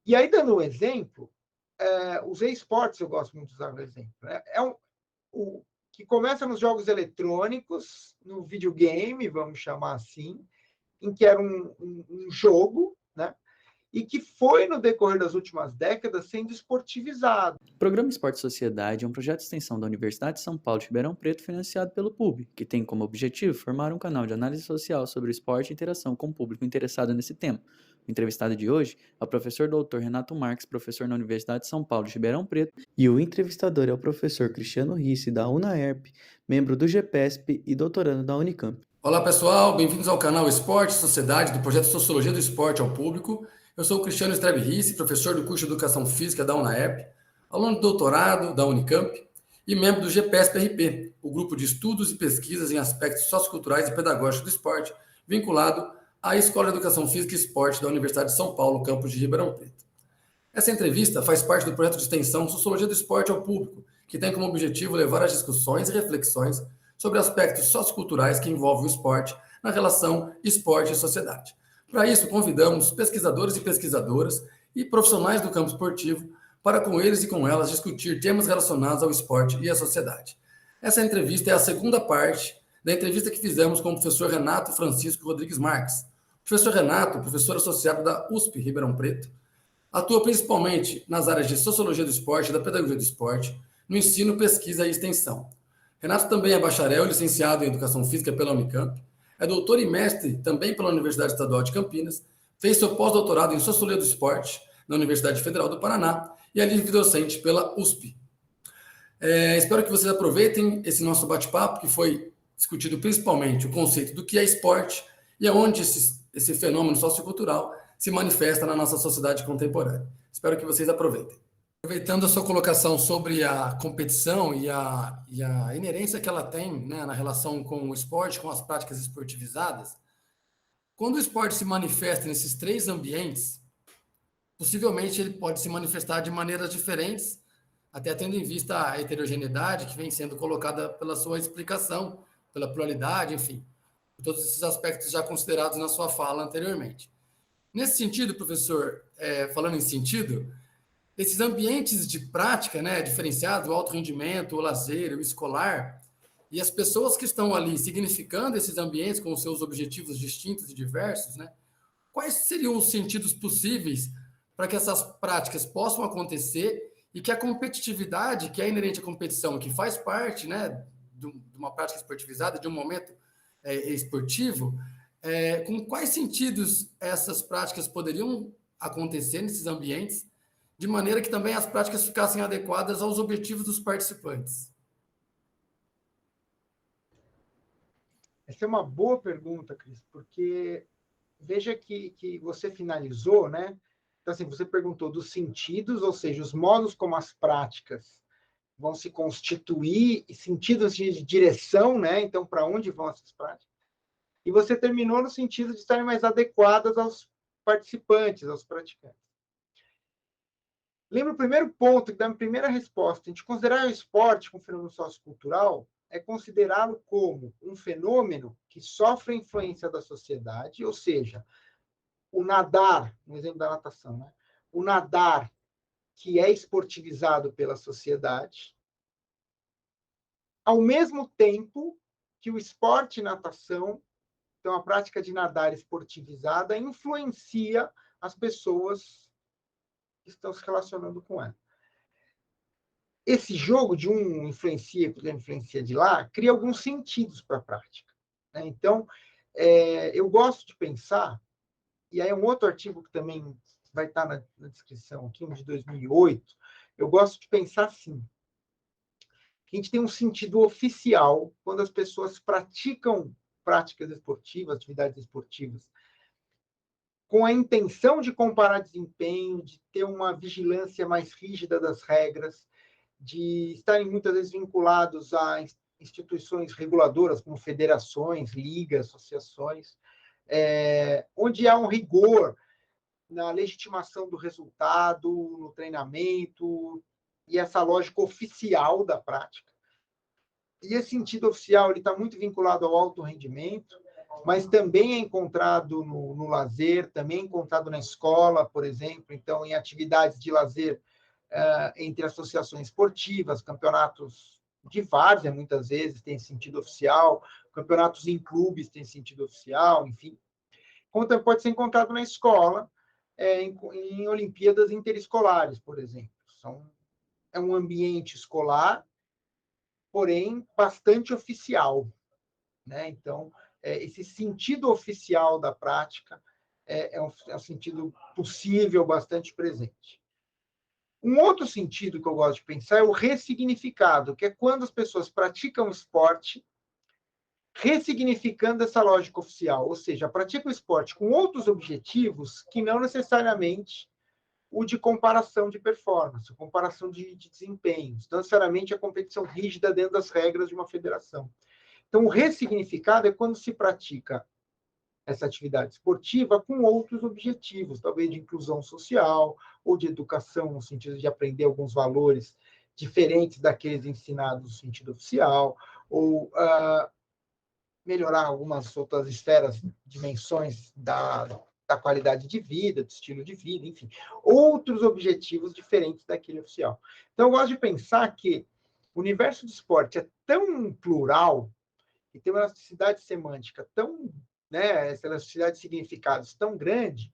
E aí, dando um exemplo, os esportes eu gosto muito de usar o exemplo. Né? Que começa nos jogos eletrônicos, no videogame, vamos chamar assim, em que era um jogo, né? E que foi, no decorrer das últimas décadas, sendo esportivizado. O Programa Esporte Sociedade é um projeto de extensão da Universidade de São Paulo de Ribeirão Preto financiado pelo PUB, que tem como objetivo formar um canal de análise social sobre o esporte e interação com o público interessado nesse tema. O entrevistado de hoje é o professor Dr. Renato Marques, professor na Universidade de São Paulo de Ribeirão Preto, e o entrevistador é o professor Cristiano Risse, da UNAERP, membro do GPESP e doutorando da Unicamp. Olá pessoal, bem-vindos ao canal Esporte e Sociedade do projeto Sociologia do Esporte ao Público. Eu sou o Cristiano Strebe Risse, professor do curso de Educação Física da UNAERP, aluno de doutorado da Unicamp e membro do GPESP-RP, o grupo de estudos e pesquisas em aspectos socioculturais e pedagógicos do esporte, vinculado à Escola de Educação Física e Esporte da Universidade de São Paulo, campus de Ribeirão Preto. Essa entrevista faz parte do projeto de extensão Sociologia do Esporte ao Público, que tem como objetivo levar as discussões e reflexões sobre aspectos socioculturais que envolvem o esporte na relação esporte e sociedade. Para isso, convidamos pesquisadores e pesquisadoras e profissionais do campo esportivo para com eles e com elas discutir temas relacionados ao esporte e à sociedade. Essa entrevista é a segunda parte da entrevista que fizemos com o professor Renato Francisco Rodrigues Marques. O professor Renato, professor associado da USP Ribeirão Preto, atua principalmente nas áreas de Sociologia do Esporte e da Pedagogia do Esporte, no ensino, pesquisa e extensão. Renato também é bacharel e licenciado em Educação Física pela Unicamp, é doutor e mestre também pela Universidade Estadual de Campinas, fez seu pós-doutorado em Sociologia do Esporte na Universidade Federal do Paraná e é livre-docente pela USP. Espero que vocês aproveitem esse nosso bate-papo, que foi discutido principalmente o conceito do que é esporte e aonde esse fenômeno sociocultural se manifesta na nossa sociedade contemporânea. Espero que vocês aproveitem. Aproveitando a sua colocação sobre a competição e a inerência que ela tem, né, na relação com o esporte, com as práticas esportivizadas, quando o esporte se manifesta nesses três ambientes, possivelmente ele pode se manifestar de maneiras diferentes, até tendo em vista a heterogeneidade que vem sendo colocada pela sua explicação, pela pluralidade, enfim, todos esses aspectos já considerados na sua fala anteriormente. Nesse sentido, professor, falando em sentido, esses ambientes de prática, né, diferenciados, o alto rendimento, o lazer, o escolar, e as pessoas que estão ali significando esses ambientes com os seus objetivos distintos e diversos, né, quais seriam os sentidos possíveis para que essas práticas possam acontecer e que a competitividade, que é inerente à competição, que faz parte, né, de uma prática esportivizada, de um momento esportivo, com quais sentidos essas práticas poderiam acontecer nesses ambientes, de maneira que também as práticas ficassem adequadas aos objetivos dos participantes? Essa é uma boa pergunta, Cris, porque veja que você finalizou, né? Então, assim, você perguntou dos sentidos, ou seja, os modos como as práticas vão se constituir, sentidos de direção, né? Então, para onde vão essas práticas? E você terminou no sentido de estarem mais adequadas aos participantes, aos praticantes. Lembra o primeiro ponto, que da primeira resposta, a gente considerar o esporte como fenômeno sociocultural é considerá-lo como um fenômeno que sofre a influência da sociedade, ou seja, o nadar, no exemplo da natação, né? O nadar que é esportivizado pela sociedade, ao mesmo tempo que o esporte e natação, então a prática de nadar esportivizada, influencia as pessoas que estão se relacionando com ela. Esse jogo de um influencia, porque influencia de lá, cria alguns sentidos para a prática. Né? Então, eu gosto de pensar, e aí é um outro artigo que também vai estar na descrição aqui, um de 2008, eu gosto de pensar assim, que a gente tem um sentido oficial quando as pessoas praticam práticas esportivas, atividades esportivas, com a intenção de comparar desempenho, de ter uma vigilância mais rígida das regras, de estarem muitas vezes vinculados a instituições reguladoras, como federações, ligas, associações, onde há um rigor na legitimação do resultado, no treinamento, e essa lógica oficial da prática. E esse sentido oficial está muito vinculado ao alto rendimento, mas também é encontrado no lazer, também é encontrado na escola, por exemplo, então, em atividades de lazer entre associações esportivas, campeonatos de várzea, muitas vezes, tem sentido oficial, campeonatos em clubes têm sentido oficial, enfim. Como também pode ser encontrado na escola, em Olimpíadas interescolares, por exemplo. É um ambiente escolar, porém bastante oficial, né? Então, esse sentido oficial da prática é um sentido possível, bastante presente. Um outro sentido que eu gosto de pensar é o ressignificado, que é quando as pessoas praticam esporte, ressignificando essa lógica oficial, ou seja, praticam esporte com outros objetivos que não necessariamente o de comparação de performance, comparação de desempenhos, não necessariamente a competição rígida dentro das regras de uma federação. Então, o ressignificado é quando se pratica essa atividade esportiva com outros objetivos, talvez de inclusão social ou de educação, no sentido de aprender alguns valores diferentes daqueles ensinados no sentido oficial, ou melhorar algumas outras esferas, dimensões da qualidade de vida, do estilo de vida, enfim, outros objetivos diferentes daquele oficial. Então, eu gosto de pensar que o universo do esporte é tão plural e tem uma elasticidade semântica tão, né, essa elasticidade de significados tão grande,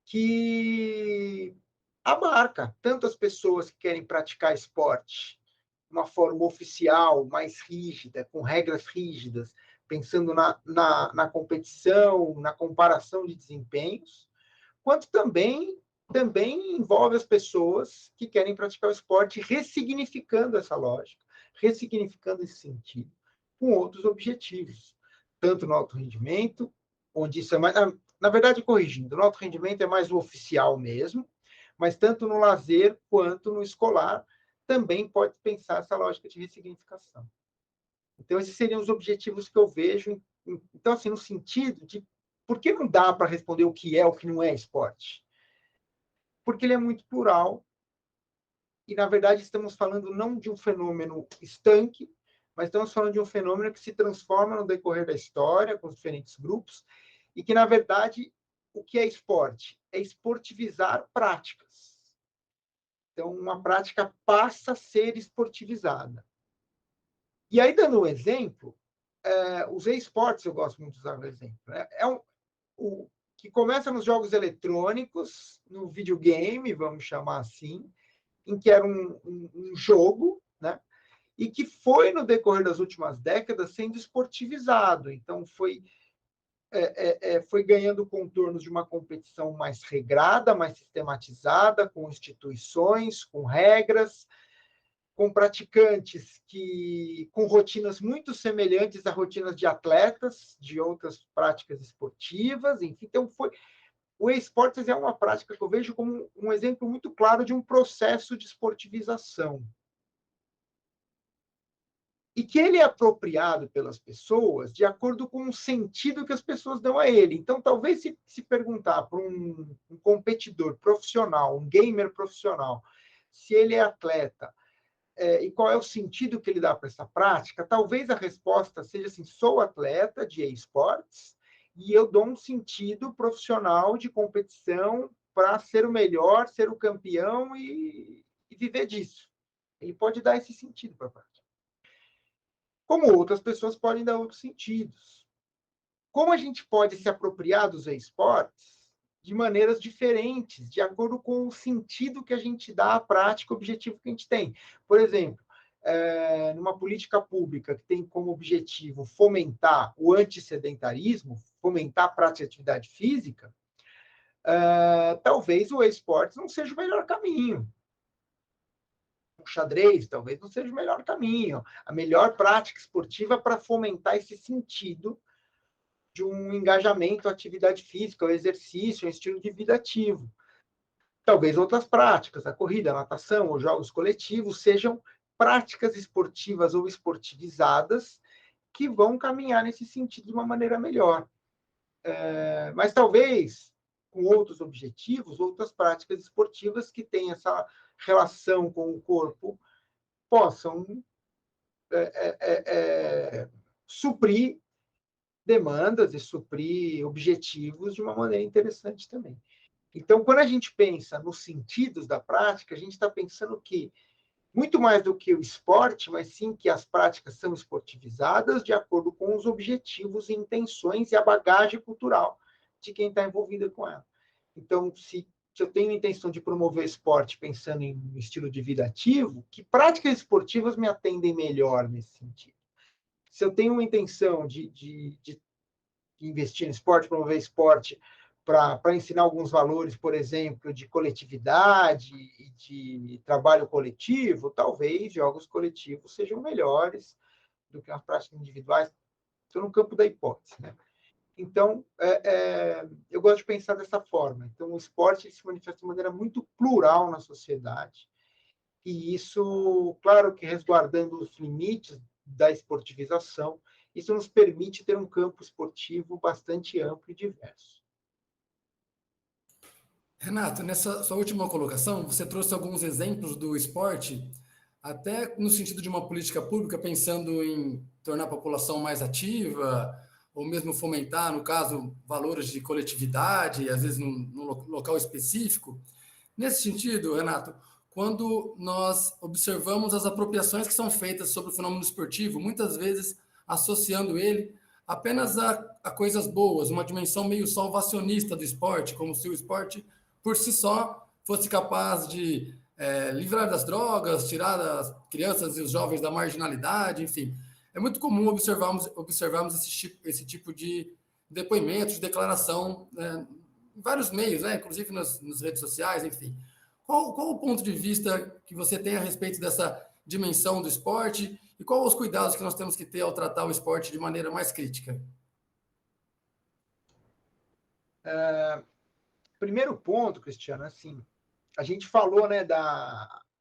que abarca tanto as pessoas que querem praticar esporte de uma forma oficial, mais rígida, com regras rígidas, pensando na competição, na comparação de desempenhos, quanto também envolve as pessoas que querem praticar o esporte, ressignificando essa lógica, ressignificando esse sentido, com outros objetivos, tanto no alto rendimento, onde isso é mais. Na verdade, corrigindo, no alto rendimento é mais o oficial mesmo, mas tanto no lazer quanto no escolar também pode pensar essa lógica de ressignificação. Então, esses seriam os objetivos que eu vejo. Então, assim, no sentido de por que não dá para responder o que é, o que não é esporte? Porque ele é muito plural e, na verdade, estamos falando não de um fenômeno estanque, mas estamos falando de um fenômeno que se transforma no decorrer da história, com os diferentes grupos, e que, na verdade, o que é esporte? É esportivizar práticas. Então, uma prática passa a ser esportivizada. E aí, dando um exemplo, os esportes, eu gosto muito de usar o exemplo, né? O que começa nos jogos eletrônicos, no videogame, vamos chamar assim, em que era um jogo, né? E que foi, no decorrer das últimas décadas, sendo esportivizado. Então, foi ganhando contornos de uma competição mais regrada, mais sistematizada, com instituições, com regras, com praticantes com rotinas muito semelhantes a rotinas de atletas, de outras práticas esportivas, enfim. Então, o esportes é uma prática que eu vejo como um exemplo muito claro de um processo de esportivização. E que ele é apropriado pelas pessoas de acordo com o sentido que as pessoas dão a ele. Então, talvez se perguntar para um competidor profissional, um gamer profissional, se ele é atleta, e qual é o sentido que ele dá para essa prática, talvez a resposta seja assim: sou atleta de esportes e eu dou um sentido profissional de competição para ser o melhor, ser o campeão e viver disso. Ele pode dar esse sentido para a prática. Como outras pessoas podem dar outros sentidos. Como a gente pode se apropriar dos esportes de maneiras diferentes, de acordo com o sentido que a gente dá à prática, o objetivo que a gente tem. Por exemplo, numa política pública que tem como objetivo fomentar o antissedentarismo, fomentar a prática de atividade física, talvez o esportes não seja o melhor caminho. O xadrez talvez não seja o melhor caminho. A melhor prática esportiva para fomentar esse sentido de um engajamento à atividade física, ao exercício, ao estilo de vida ativo. Talvez outras práticas, a corrida, a natação ou jogos coletivos, sejam práticas esportivas ou esportivizadas que vão caminhar nesse sentido de uma maneira melhor. Mas talvez, com outros objetivos, outras práticas esportivas que têm essa relação com o corpo possam suprir demandas e suprir objetivos de uma maneira interessante também. Então, quando a gente pensa nos sentidos da prática, a gente está pensando que, muito mais do que o esporte, mas sim que as práticas são esportivizadas de acordo com os objetivos e intenções e a bagagem cultural de quem está envolvido com ela. Então, se eu tenho a intenção de promover esporte pensando em um estilo de vida ativo, que práticas esportivas me atendem melhor nesse sentido? Se eu tenho uma intenção de investir em esporte, promover esporte para ensinar alguns valores, por exemplo, de coletividade e de trabalho coletivo, talvez jogos coletivos sejam melhores do que as práticas individuais. Estou no campo da hipótese, né? Então, eu gosto de pensar dessa forma. Então, o esporte se manifesta de maneira muito plural na sociedade, e isso, claro que resguardando os limites da esportivização, isso nos permite ter um campo esportivo bastante amplo e diverso. Renato, nessa sua última colocação, você trouxe alguns exemplos do esporte, até no sentido de uma política pública, pensando em tornar a população mais ativa, ou mesmo fomentar, no caso, valores de coletividade, às vezes num local específico. Nesse sentido, Renato, quando nós observamos as apropriações que são feitas sobre o fenômeno esportivo, muitas vezes associando ele apenas a coisas boas, uma dimensão meio salvacionista do esporte, como se o esporte por si só fosse capaz de livrar das drogas, tirar as crianças e os jovens da marginalidade, enfim. É muito comum observarmos esse tipo de depoimento, de declaração em vários meios, né? Inclusive nas redes sociais, enfim. Qual o ponto de vista que você tem a respeito dessa dimensão do esporte e quais os cuidados que nós temos que ter ao tratar o esporte de maneira mais crítica? Primeiro ponto, Cristiano, assim, a gente falou, né,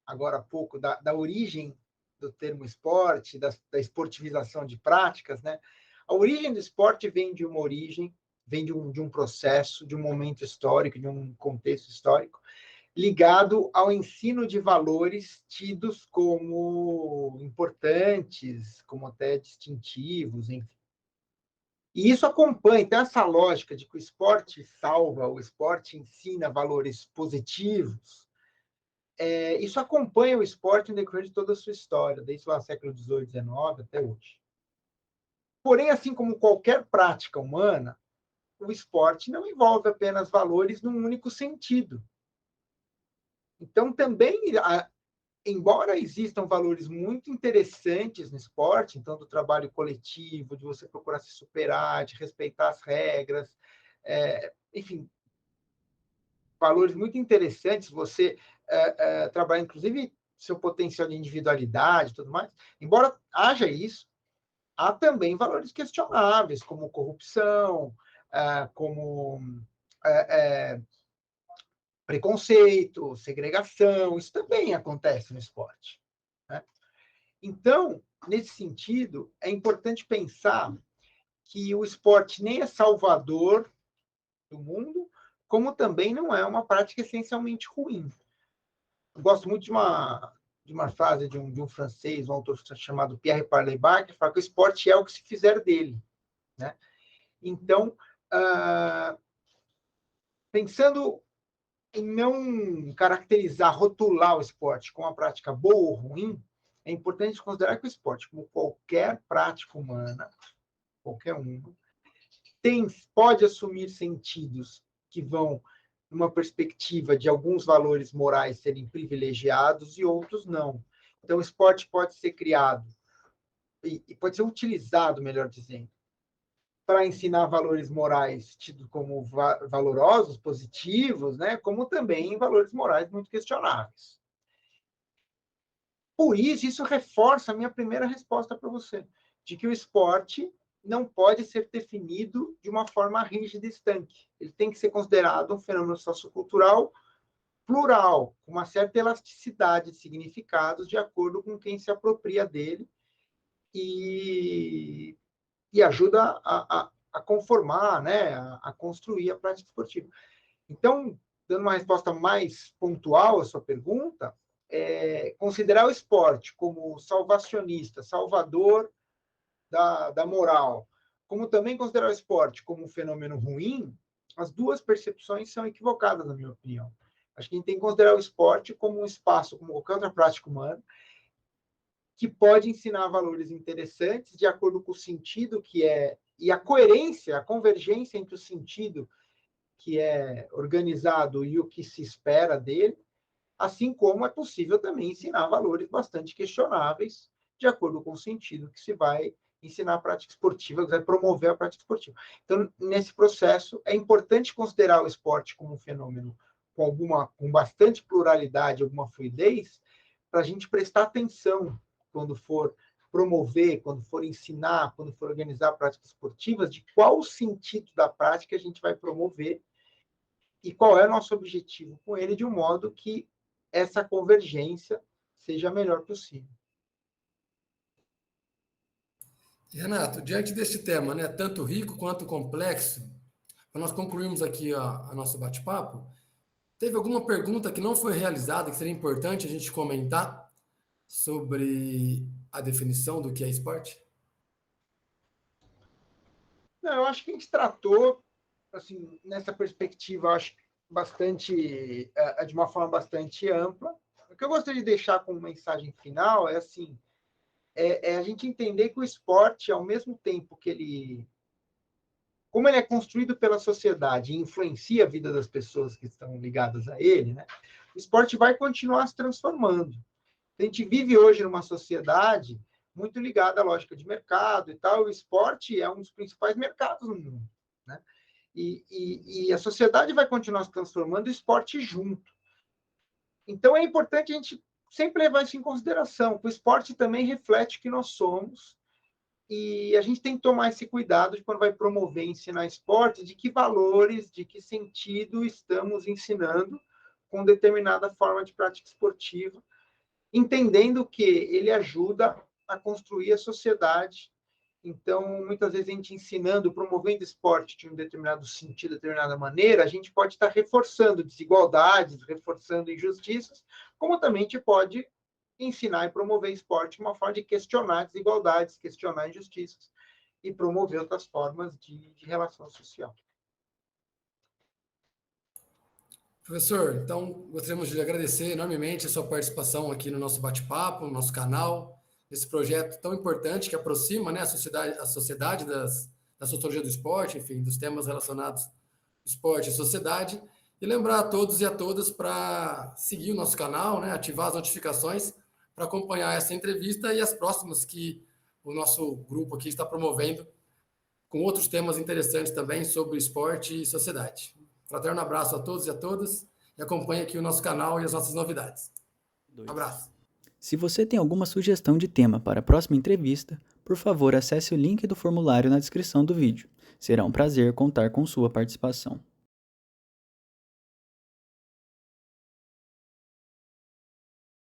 agora há pouco, da origem do termo esporte, da esportivização de práticas, né? A origem do esporte vem de uma origem, vem de um processo, de um momento histórico, de um contexto histórico, ligado ao ensino de valores tidos como importantes, como até distintivos, enfim. E isso acompanha, então, essa lógica de que o esporte salva, o esporte ensina valores positivos, isso acompanha o esporte no decorrer de toda a sua história, desde o século XVIII, XIX até hoje. Porém, assim como qualquer prática humana, o esporte não envolve apenas valores num único sentido. Então, também, embora existam valores muito interessantes no esporte, então, do trabalho coletivo, de você procurar se superar, de respeitar as regras, enfim, valores muito interessantes, você trabalhar, inclusive, seu potencial de individualidade e tudo mais, embora haja isso, há também valores questionáveis, como corrupção, como preconceito, segregação, isso também acontece no esporte, né? Então, nesse sentido, é importante pensar que o esporte nem é salvador do mundo, como também não é uma prática essencialmente ruim. Eu gosto muito de uma frase de um francês, um autor chamado Pierre Parleybac, que fala que o esporte é o que se fizer dele, né? Então, pensando em não caracterizar, rotular o esporte como uma prática boa ou ruim, é importante considerar que o esporte, como qualquer prática humana, qualquer uma, pode assumir sentidos que vão numa perspectiva de alguns valores morais serem privilegiados e outros não. Então, o esporte pode ser criado e pode ser utilizado, melhor dizendo, para ensinar valores morais tidos como valorosos, positivos, né? Como também valores morais muito questionáveis. Por isso reforça a minha primeira resposta para você, de que o esporte não pode ser definido de uma forma rígida e estanque. Ele tem que ser considerado um fenômeno sociocultural plural, com uma certa elasticidade de significados de acordo com quem se apropria dele e ajuda a conformar, né, a construir a prática esportiva. Então, dando uma resposta mais pontual à sua pergunta, considerar o esporte como salvacionista, salvador da moral, como também considerar o esporte como um fenômeno ruim, as duas percepções são equivocadas, na minha opinião. Acho que a gente tem que considerar o esporte como um espaço, como qualquer outra prática humana, que pode ensinar valores interessantes de acordo com o sentido que é, e a coerência, a convergência entre o sentido que é organizado e o que se espera dele, assim como é possível também ensinar valores bastante questionáveis de acordo com o sentido que se vai ensinar a prática esportiva, que vai promover a prática esportiva. Então, nesse processo, é importante considerar o esporte como um fenômeno com bastante pluralidade, alguma fluidez, para a gente prestar atenção quando for promover, quando for ensinar, quando for organizar práticas esportivas, de qual o sentido da prática a gente vai promover e qual é o nosso objetivo com ele, de um modo que essa convergência seja a melhor possível. Renato, diante deste tema, né, tanto rico quanto complexo, para nós concluirmos aqui a nosso bate-papo, teve alguma pergunta que não foi realizada que seria importante a gente comentar sobre a definição do que é esporte? Não, eu acho que a gente tratou, assim, nessa perspectiva, acho bastante, de uma forma bastante ampla. O que eu gostaria de deixar como mensagem final é assim, a gente entender que o esporte, ao mesmo tempo que como ele é construído pela sociedade e influencia a vida das pessoas que estão ligadas a ele, né, o esporte vai continuar se transformando. A gente vive hoje numa sociedade muito ligada à lógica de mercado e tal. O esporte é um dos principais mercados no mundo, né? E a sociedade vai continuar se transformando, o esporte junto. Então, é importante a gente sempre levar isso em consideração, que o esporte também reflete o que nós somos, e a gente tem que tomar esse cuidado de quando vai promover, ensinar esporte, de que valores, de que sentido estamos ensinando com determinada forma de prática esportiva, entendendo que ele ajuda a construir a sociedade. Então, muitas vezes a gente ensinando, promovendo esporte de um determinado sentido, de determinada maneira, a gente pode estar reforçando desigualdades, reforçando injustiças, como também a gente pode ensinar e promover esporte de uma forma de questionar desigualdades, questionar injustiças e promover outras formas de relação social. Professor, então gostaríamos de agradecer enormemente a sua participação aqui no nosso bate-papo, no nosso canal, nesse projeto tão importante que aproxima, né, a sociedade da sociologia do esporte, enfim, dos temas relacionados ao esporte e sociedade, e lembrar a todos e a todas para seguir o nosso canal, né, ativar as notificações para acompanhar essa entrevista e as próximas que o nosso grupo aqui está promovendo, com outros temas interessantes também sobre esporte e sociedade. Fraterno abraço a todos e a todas e acompanhe aqui o nosso canal e as nossas novidades. Abraço. Se você tem alguma sugestão de tema para a próxima entrevista, por favor acesse o link do formulário na descrição do vídeo. Será um prazer contar com sua participação.